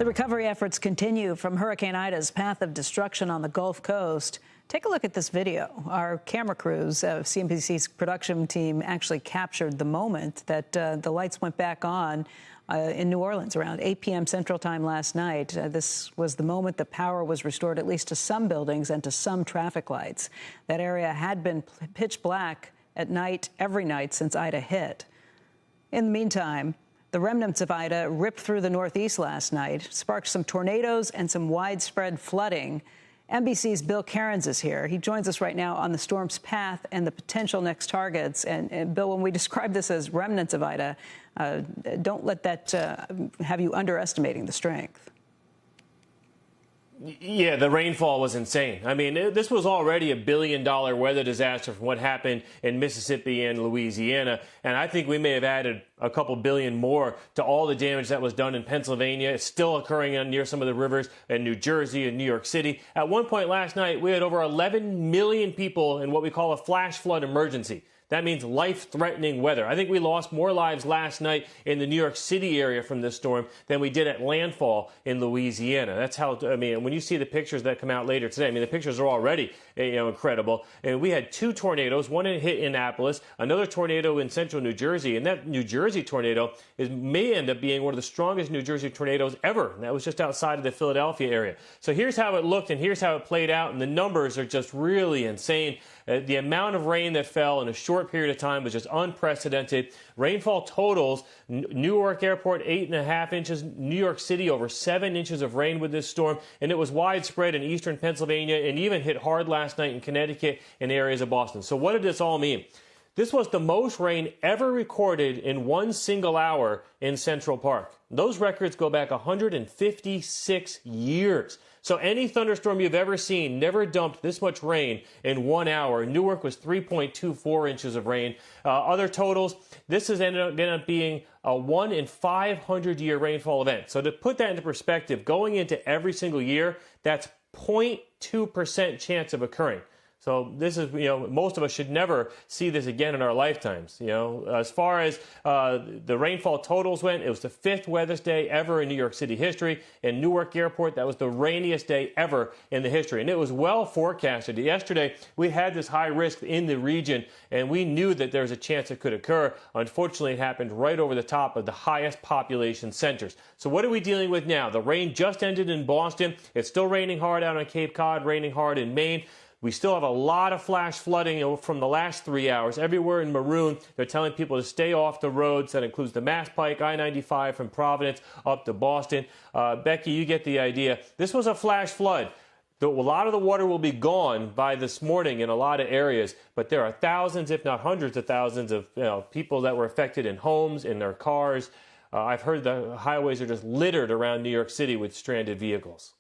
The recovery efforts continue from Hurricane Ida's path of destruction on the Gulf Coast. Take a look at this video. Our camera crews, CNBC's production team, actually captured the moment that the lights went back on in New Orleans around 8 p.m. Central Time last night. This was the moment the power was restored, at least to some buildings and to some traffic lights. That area had been pitch black at night, every night since Ida hit. In the meantime, the remnants of Ida ripped through the Northeast last night, sparked some tornadoes and some widespread flooding. NBC's Bill Cairns is here. He joins us right now on the storm's path and the potential next targets. And Bill, when we describe this as remnants of Ida, don't let that have you underestimating the strength. Yeah, the rainfall was insane. I mean, this was already $1 billion weather disaster from what happened in Mississippi and Louisiana. And I think we may have added a couple billion more to all the damage that was done in Pennsylvania. It's still occurring near some of the rivers in New Jersey and New York City. At one point last night, we had over 11 million people in what we call a flash flood emergency. That means life-threatening weather. I think we lost more lives last night in the New York City area from this storm than we did at landfall in Louisiana. That's how, I mean, when you see the pictures that come out later today, I mean, the pictures are already, incredible. And we had two tornadoes. One hit Annapolis, another tornado in central New Jersey. And that New Jersey tornado may end up being one of the strongest New Jersey tornadoes ever. And that was just outside of the Philadelphia area. So here's how it looked and here's how it played out. And the numbers are just really insane. The amount of rain that fell in a short period of time was just unprecedented. Rainfall totals, Newark Airport 8.5 inches, New York City over 7 inches of rain with this storm, and it was widespread in eastern Pennsylvania and even hit hard last night in Connecticut and areas of Boston. So what did this all mean? This was the most rain ever recorded in one single hour in Central Park. Those records go back 156 years. So any thunderstorm you've ever seen never dumped this much rain in 1 hour. Newark was 3.24 inches of rain. Other totals, this has ended up being a 1 in 500 year rainfall event. So to put that into perspective, going into every single year, that's 0.2% chance of occurring. So this is, most of us should never see this again in our lifetimes. As far as the rainfall totals went, it was the 5th wettest day ever in New York City history. In Newark Airport, that was the rainiest day ever in the history. And it was well forecasted. Yesterday, we had this high risk in the region, and we knew that there was a chance it could occur. Unfortunately, it happened right over the top of the highest population centers. So what are we dealing with now? The rain just ended in Boston. It's still raining hard out on Cape Cod, raining hard in Maine. We still have a lot of flash flooding from the last 3 hours. Everywhere in maroon, they're telling people to stay off the roads. That includes the Mass Pike, I-95 from Providence up to Boston. Becky, you get the idea. This was a flash flood. A lot of the water will be gone by this morning in a lot of areas, but there are thousands, if not hundreds of thousands of people that were affected in homes, in their cars. I've heard the highways are just littered around New York City with stranded vehicles.